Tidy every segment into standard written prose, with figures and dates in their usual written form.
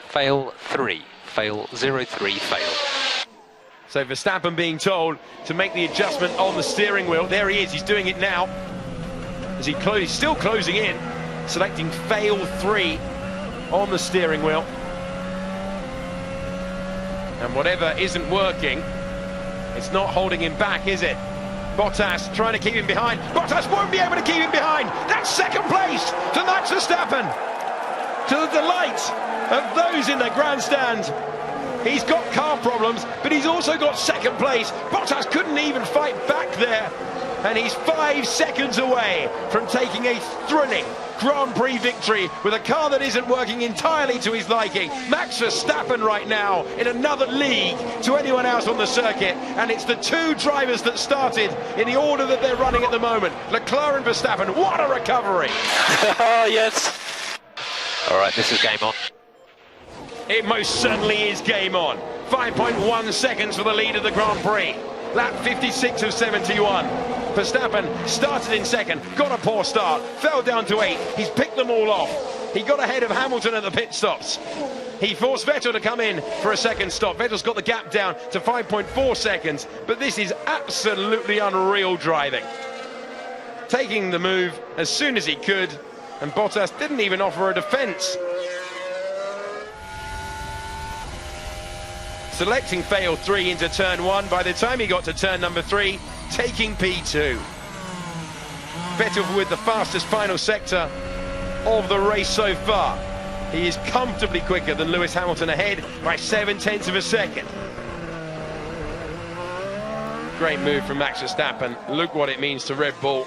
fail 3, fail 03, fail. So Verstappen being told to make the adjustment on the steering wheel. There he is, he's doing it now. As he's still closing in, selecting fail 3 on the steering wheel. And whatever isn't working, it's not holding him back, is it? Bottas trying to keep him behind. Bottas won't be able to keep him behind. That's second place to Max Verstappen. To the delight of those in the grandstand. He's got car problems, but he's also got second place. Bottas couldn't even fight back there. And he's 5 seconds away from taking a thrilling Grand Prix victory with a car that isn't working entirely to his liking. Max Verstappen right now in another league to anyone else on the circuit, and it's the two drivers that started in the order that they're running at the moment. Leclerc and Verstappen, what a recovery! Oh yes. All right, this is game on. It most certainly is game on. 5.1 seconds for the lead of the Grand Prix. Lap 56 of 71. Verstappen started in second, got a poor start, fell down to 8. He's picked them all off. He got ahead of Hamilton at the pit stops. He forced Vettel to come in for a second stop. Vettel's got the gap down to 5.4 seconds, but this is absolutely unreal driving. Taking the move as soon as he could, and Bottas didn't even offer a defence. Selecting fail 3 into turn 1. By the time he got to turn number 3, taking P2. Vettel with the fastest final sector of the race so far. He is comfortably quicker than Lewis Hamilton, ahead by 0.7 of a second. Great move from Max Verstappen. Look what it means to Red Bull.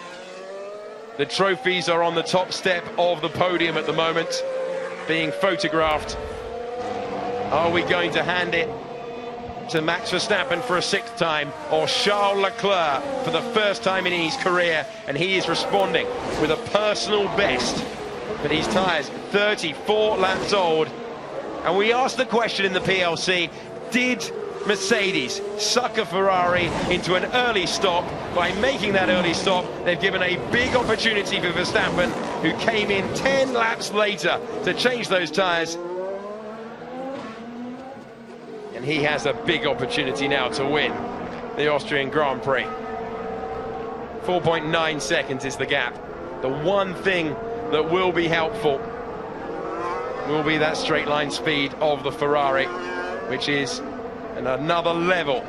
The trophies are on the top step of the podium at the moment, being photographed. Are we going to hand it to Max Verstappen for a 6th time, or Charles Leclerc for the first time in his career? And he is responding with a personal best, but his tyres 34 laps old. And we asked the question in the PLC, did Mercedes sucker Ferrari into an early stop? By making that early stop, they've given a big opportunity for Verstappen, who came in 10 laps later to change those tyres. And he has a big opportunity now to win the Austrian Grand Prix. 4.9 seconds is the gap. The one thing that will be helpful will be that straight line speed of the Ferrari, which is another level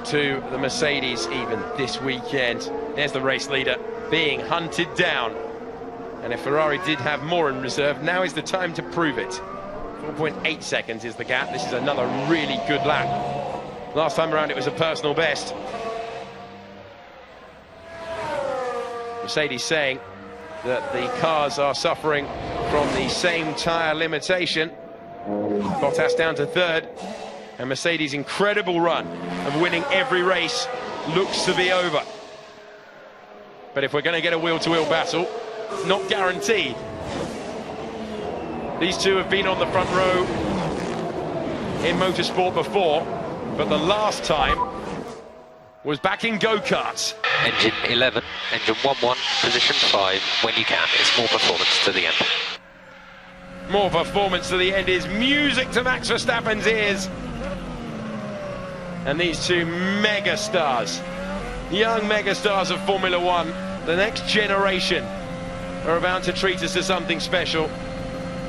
to the Mercedes even this weekend. There's the race leader being hunted down. And if Ferrari did have more in reserve, now is the time to prove it. 4.8 seconds is the gap. This is another really good lap. Last time around it was a personal best. Mercedes saying that the cars are suffering from the same tyre limitation. Bottas down to 3rd, and Mercedes' incredible run of winning every race looks to be over. But if we're going to get a wheel-to-wheel battle, not guaranteed. These two have been on the front row in motorsport before, but the last time was back in go-karts. Engine 11, engine 11, position 5, when you can. It's more performance to the end. More performance to the end is music to Max Verstappen's ears. And these two megastars, young megastars of Formula One, the next generation, are about to treat us to something special.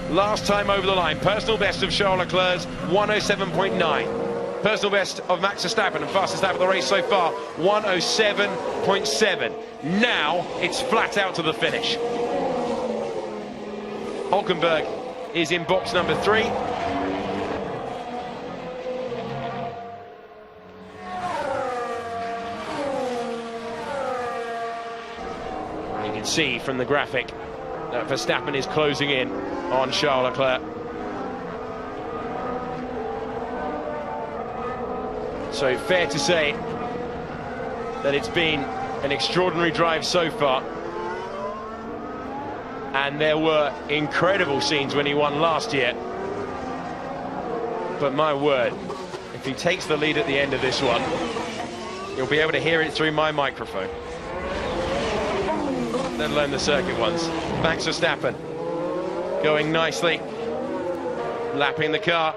Last time over the line, personal best of Charles Leclerc's 107.9. Personal best of Max Verstappen, and fastest lap of the race so far, 107.7. Now it's flat out to the finish. Hulkenberg is in box number 3. You can see from the graphic that Verstappen is closing in on Charles Leclerc. So fair to say that it's been an extraordinary drive so far. And there were incredible scenes when he won last year. But my word, if he takes the lead at the end of this one, you'll be able to hear it through my microphone. Let alone the circuit ones. Max Verstappen going nicely lapping the car.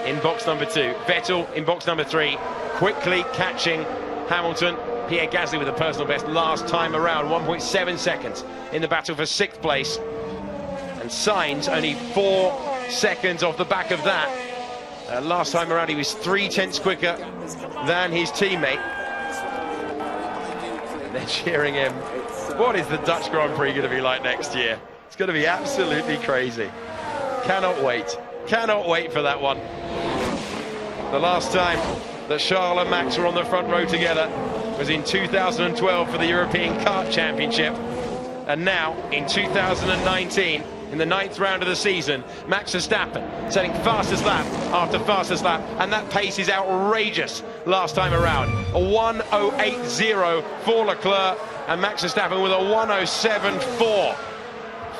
In box number 2, Vettel in box number 3, quickly catching Hamilton. Pierre Gasly with a personal best last time around, 1.7 seconds in the battle for 6th place. And Sainz only 4 seconds off the back of that. Last time around he was 3/10 quicker than his teammate. And they're cheering him. What is the Dutch Grand Prix going to be like next year? It's going to be absolutely crazy. Cannot wait. Cannot wait for that one. The last time that Charles and Max were on the front row together was in 2012 for the European Kart Championship. And now, in 2019, in the 9th round of the season, Max Verstappen setting fastest lap after fastest lap, and that pace is outrageous last time around. A 1:08.0 for Leclerc, and Max Verstappen with a 1:07.4.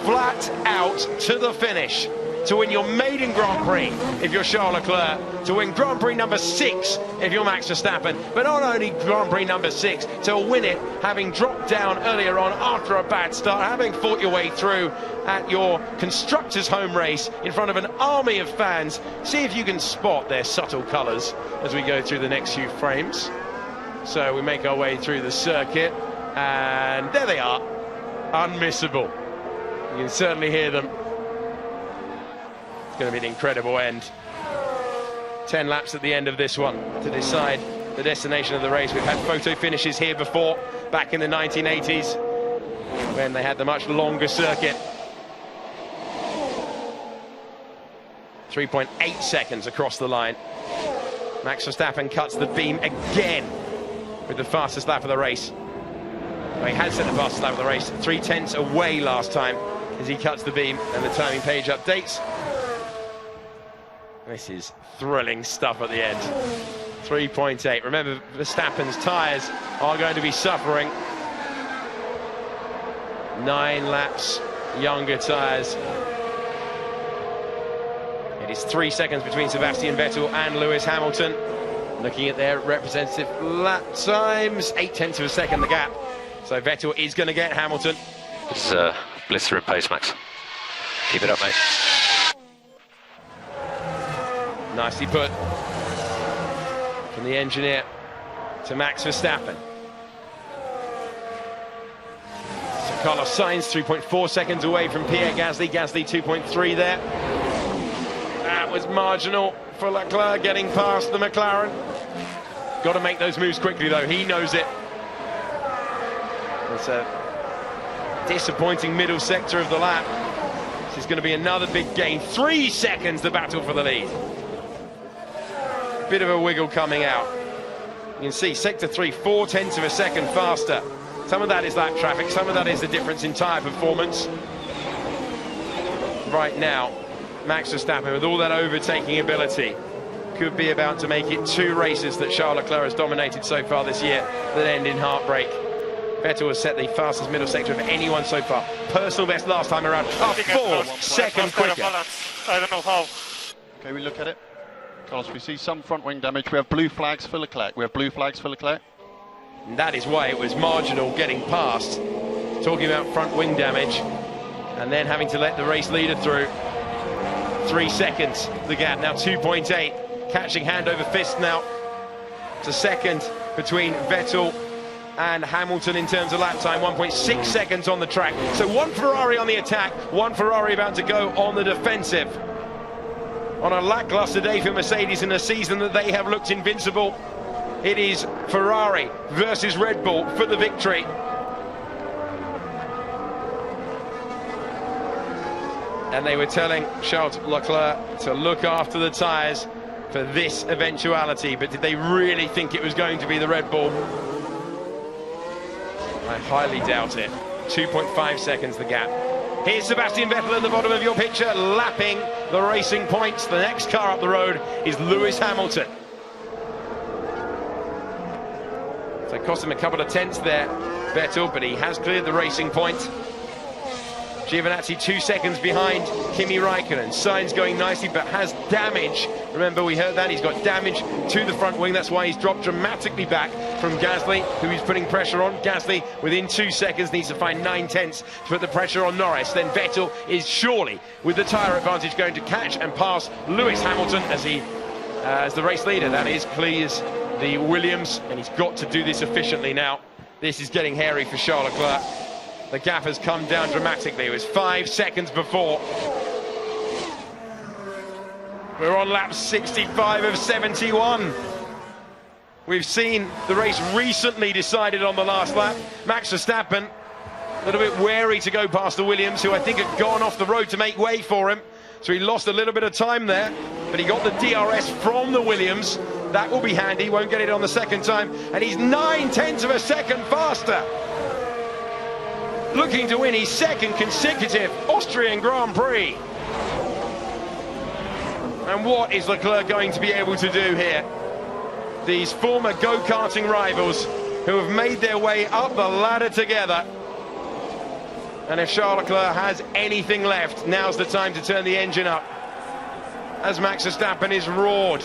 Flat out to the finish to win your maiden Grand Prix if you're Charles Leclerc, to win Grand Prix number 6 if you're Max Verstappen, but not only Grand Prix number 6, to win it having dropped down earlier on after a bad start, having fought your way through at your constructors' home race in front of an army of fans. See if you can spot their subtle colours as we go through the next few frames. So we make our way through the circuit, and there they are, unmissable. You can certainly hear them. It's going to be an incredible end. 10 laps at the end of this one to decide the destination of the race. We've had photo finishes here before, back in the 1980s, when they had the much longer circuit. 3.8 seconds across the line. Max Verstappen cuts the beam again with the fastest lap of the race. Well, he has set the fastest lap of the race, 3/10 away last time as he cuts the beam, and the timing page updates. This is thrilling stuff at the end. 3.8. Remember, Verstappen's tyres are going to be suffering. 9 laps, younger tyres. It is 3 seconds between Sebastian Vettel and Lewis Hamilton. Looking at their representative lap times, 0.8 of a second the gap. So Vettel is going to get Hamilton. It's blistering pace, Max. Keep it up, mate. Nicely put from the engineer to Max Verstappen. So Carlos Sainz 3.4 seconds away from Pierre Gasly. Gasly 2.3 there. That was marginal for Leclerc getting past the McLaren. Got to make those moves quickly though, he knows it. It's a disappointing middle sector of the lap. This is going to be another big gain. 3 seconds the battle for the lead. Bit of a wiggle coming out. You can see sector 3, 0.4 of a second faster. Some of that is lap traffic, some of that is the difference in tyre performance. Right now, Max Verstappen, with all that overtaking ability, could be about to make it 2 races that Charles Leclerc has dominated so far this year that end in heartbreak. Vettel has set the fastest middle sector of anyone so far. Personal best last time around, 4 seconds quicker. I don't know how. Okay, we look at it. Carlos, we see some front wing damage. We have blue flags for Leclerc. And that is why it was marginal getting past. Talking about front wing damage and then having to let the race leader through. 3 seconds the gap, now 2.8. Catching hand over fist now. It's a second between Vettel and Hamilton in terms of lap time. 1.6 seconds on the track. So 1 Ferrari on the attack, 1 Ferrari about to go on the defensive. On a lackluster day for Mercedes in a season that they have looked invincible, it is Ferrari versus Red Bull for the victory. And they were telling Charles Leclerc to look after the tyres for this eventuality, but did they really think it was going to be the Red Bull? I highly doubt it. 2.5 seconds the gap. Here's Sebastian Vettel at the bottom of your picture, lapping the racing points. The next car up the road is Lewis Hamilton. So it cost him a couple of tenths there, Vettel, but he has cleared the racing point. Giovinazzi 2 seconds behind Kimi Raikkonen. Sainz going nicely, but has damage Remember, we heard that he's got damage to the front wing. That's why he's dropped dramatically back from Gasly, who he's putting pressure on. Gasly, within 2 seconds, needs to find 9/10 to put the pressure on Norris. Then Vettel is surely, with the tyre advantage, going to catch and pass Lewis Hamilton as the race leader. That is, clears the Williams, and he's got to do this efficiently now. This is getting hairy for Charles Leclerc. The gap has come down dramatically. It was 5 seconds before. We're on lap 65 of 71. We've seen the race recently decided on the last lap. Max Verstappen, a little bit wary to go past the Williams, who I think had gone off the road to make way for him. So he lost a little bit of time there, but he got the DRS from the Williams. That will be handy, won't get it on the second time. And he's 9/10 of a second faster. Looking to win his second consecutive Austrian Grand Prix. And what is Leclerc going to be able to do here? These former go-karting rivals who have made their way up the ladder together. And if Charles Leclerc has anything left, now's the time to turn the engine up. As Max Verstappen is roared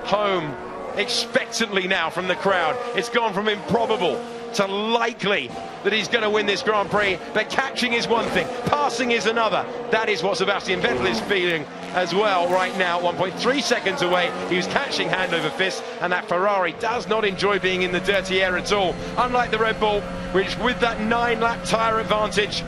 home expectantly now from the crowd. It's gone from improbable to likely that he's going to win this Grand Prix, but catching is one thing, passing is another. That is what Sebastian Vettel is feeling as well right now. 1.3 seconds away, he was catching hand over fist, and that Ferrari does not enjoy being in the dirty air at all. Unlike the Red Bull, which with that 9-lap tyre advantage,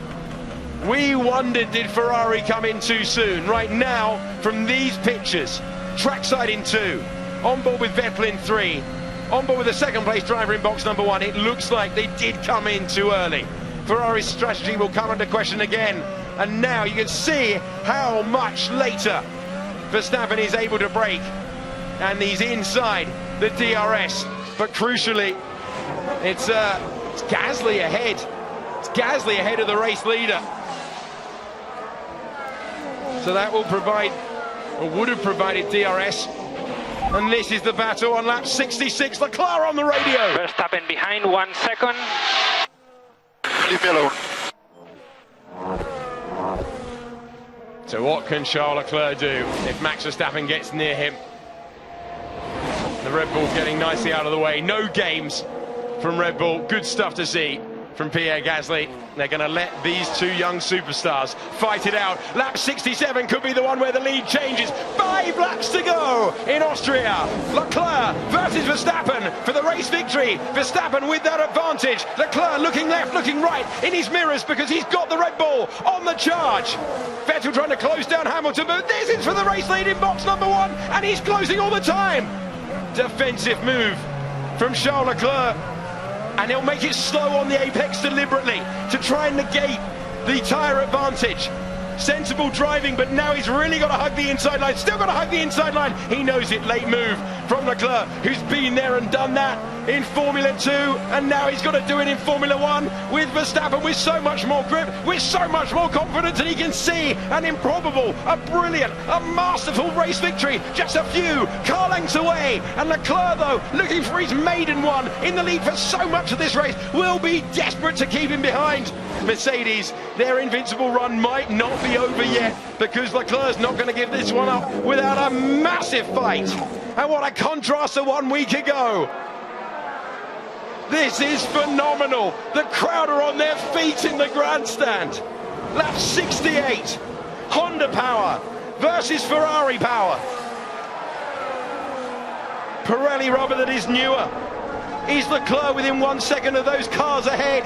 we wondered, did Ferrari come in too soon? Right now, from these pictures, trackside in 2, on board with Vettel in 3, on board with the second place driver in box number 1, it looks like they did come in too early. Ferrari's strategy will come under question again. And now you can see how much later Verstappen is able to brake. And he's inside the DRS. But crucially, it's Gasly ahead. It's Gasly ahead of the race leader. So that will provide, or would have provided DRS. And this is the battle on lap 66. Leclerc on the radio. Verstappen behind 1 second. Leave me alone. So what can Charles Leclerc do if Max Verstappen gets near him? The Red Bull getting nicely out of the way. No games from Red Bull. Good stuff to see from Pierre Gasly. They're going to let these two young superstars fight it out. Lap 67 could be the one where the lead changes. 5 laps to go in Austria. Leclerc versus Verstappen for the race victory. Verstappen with that advantage. Leclerc looking left, looking right in his mirrors because he's got the Red Bull on the charge. Vettel trying to close down Hamilton, but this is for the race lead in box number 1, and he's closing all the time. Defensive move from Charles Leclerc. And he'll make it slow on the apex deliberately to try and negate the tyre advantage. Sensible driving, but now he's really got to hug the inside line. Still got to hug the inside line. He knows it. Late move from Leclerc, who's been there and done that in Formula 2. And now he's got to do it in Formula 1 with Verstappen with so much more grip, with so much more confidence, and he can see an improbable, a brilliant, a masterful race victory. Just a few car lengths away. And Leclerc, though, looking for his maiden one in the lead for so much of this race, will be desperate to keep him behind. Mercedes, their invincible run might not be over yet because Leclerc's not going to give this one up without a massive fight. And what a contrast to 1 week ago. This is phenomenal. The crowd are on their feet in the grandstand. Lap 68. Honda power versus Ferrari power. Pirelli rubber that is newer. Is Leclerc within 1 second of those cars ahead?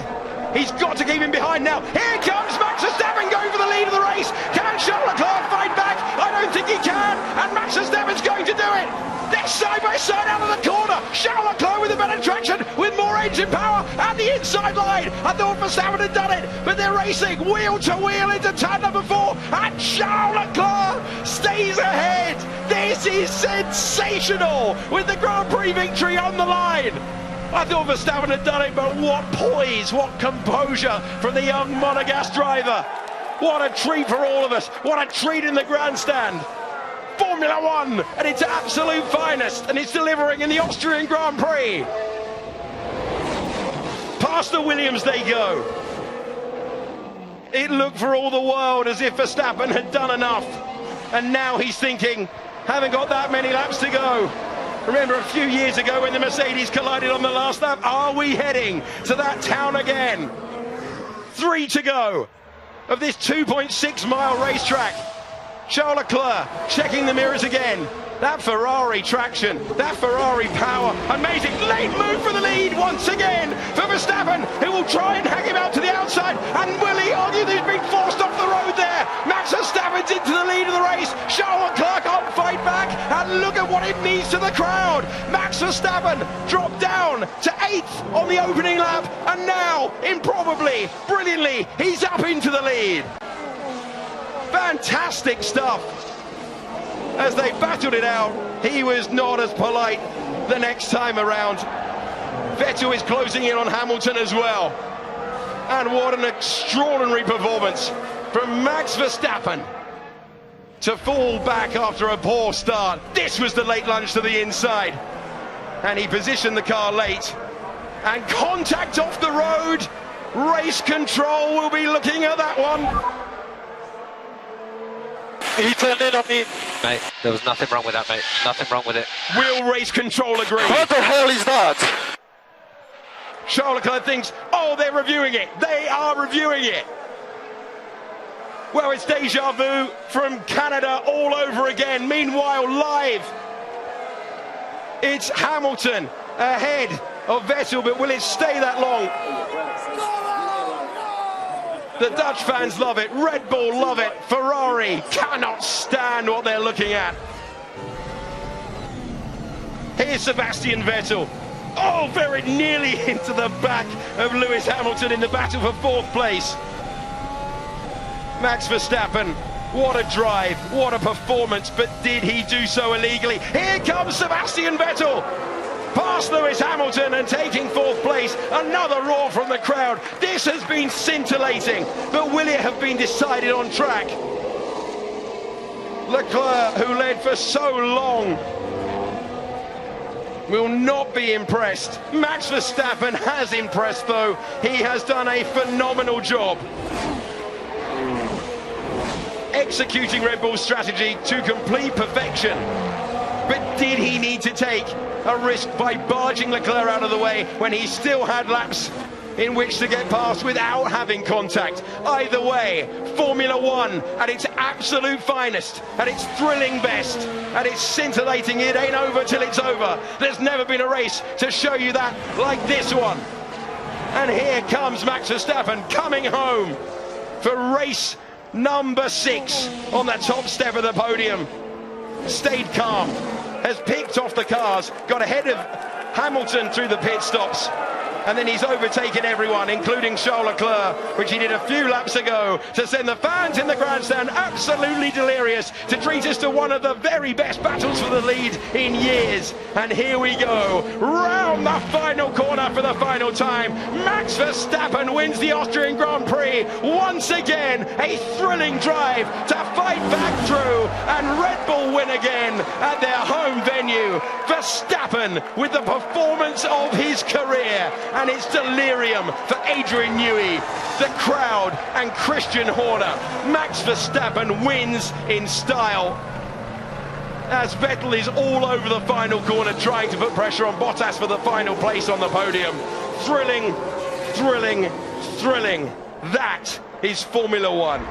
He's got to keep him behind now. Here comes Max Verstappen going for the lead of the race. Can Charles Leclerc fight back? I don't think he can. And Max Verstappen's going to do it. They're side by side out of the corner. Charles Leclerc with a better traction, with more engine power at the inside line. I thought Verstappen had done it, but they're racing wheel to wheel into turn number 4. And Charles Leclerc stays ahead. This is sensational with the Grand Prix victory on the line. I thought Verstappen had done it, but what poise, what composure from the young Monegasque driver. What a treat for all of us. What a treat in the grandstand. Formula 1 at its absolute finest, and it's delivering in the Austrian Grand Prix. Past the Williams they go. It looked for all the world as if Verstappen had done enough. And now he's thinking, Haven't got that many laps to go. Remember a few years ago when the Mercedes collided on the last lap? Are we heading to that town again? 3 to go of this 2.6 mile racetrack. Charles Leclerc checking the mirrors again. That Ferrari traction, that Ferrari power, amazing late move for the lead once again for Verstappen, who will try and hang him out to the outside, and will he argue that he's been forced off the road there? Max Verstappen's into the lead of the race. Charles Leclerc can't fight back, and look at what it means to the crowd. Max Verstappen dropped down to 8th on the opening lap, and now, improbably, brilliantly, he's up into the lead. Fantastic stuff. As they battled it out, he was not as polite the next time around. Vettel is closing in on Hamilton as well. And what an extraordinary performance from Max Verstappen to fall back after a poor start. This was the late lunge to the inside. And he positioned the car late. And contact off the road. Race control will be looking at that one. He turned in on me. Mate, there was nothing wrong with that, mate. Nothing wrong with it. Will race control agree? What the hell is that? Charles Leclerc thinks, oh, they're reviewing it. They are reviewing it. Well, it's deja vu from Canada all over again. Meanwhile, live, it's Hamilton ahead of Vettel, but will it stay that long? The Dutch fans love it, Red Bull love it, Ferrari cannot stand what they're looking at. Here's Sebastian Vettel. Oh, very nearly into the back of Lewis Hamilton in the battle for 4th place. Max Verstappen, what a drive, what a performance, but did he do so illegally? Here comes Sebastian Vettel. Past Lewis Hamilton and taking 4th place. Another roar from the crowd. This has been scintillating, but will it have been decided on track? Leclerc, who led for so long, will not be impressed. Max Verstappen has impressed though. He has done a phenomenal job executing Red Bull's strategy to complete perfection. But did he need to take a risk by barging Leclerc out of the way when he still had laps in which to get past without having contact? Either way, Formula One at its absolute finest, at its thrilling best, at its scintillating, it ain't over till it's over. There's never been a race to show you that like this one. And here comes Max Verstappen coming home for race number 6 on the top step of the podium. Stayed calm, has picked off the cars, got ahead of Hamilton through the pit stops, and then he's overtaken everyone, including Charles Leclerc, which he did a few laps ago, to send the fans in the grandstand absolutely delirious, to treat us to one of the very best battles for the lead in years. And here we go, round the final corner for the final time. Max Verstappen wins the Austrian Grand Prix. Once again, a thrilling drive to fight back through, and Red Bull win again at their home venue. Verstappen with the performance of his career. And it's delirium for Adrian Newey, the crowd, and Christian Horner. Max Verstappen wins in style as Vettel is all over the final corner trying to put pressure on Bottas for the final place on the podium. Thrilling, thrilling, thrilling. That is Formula One.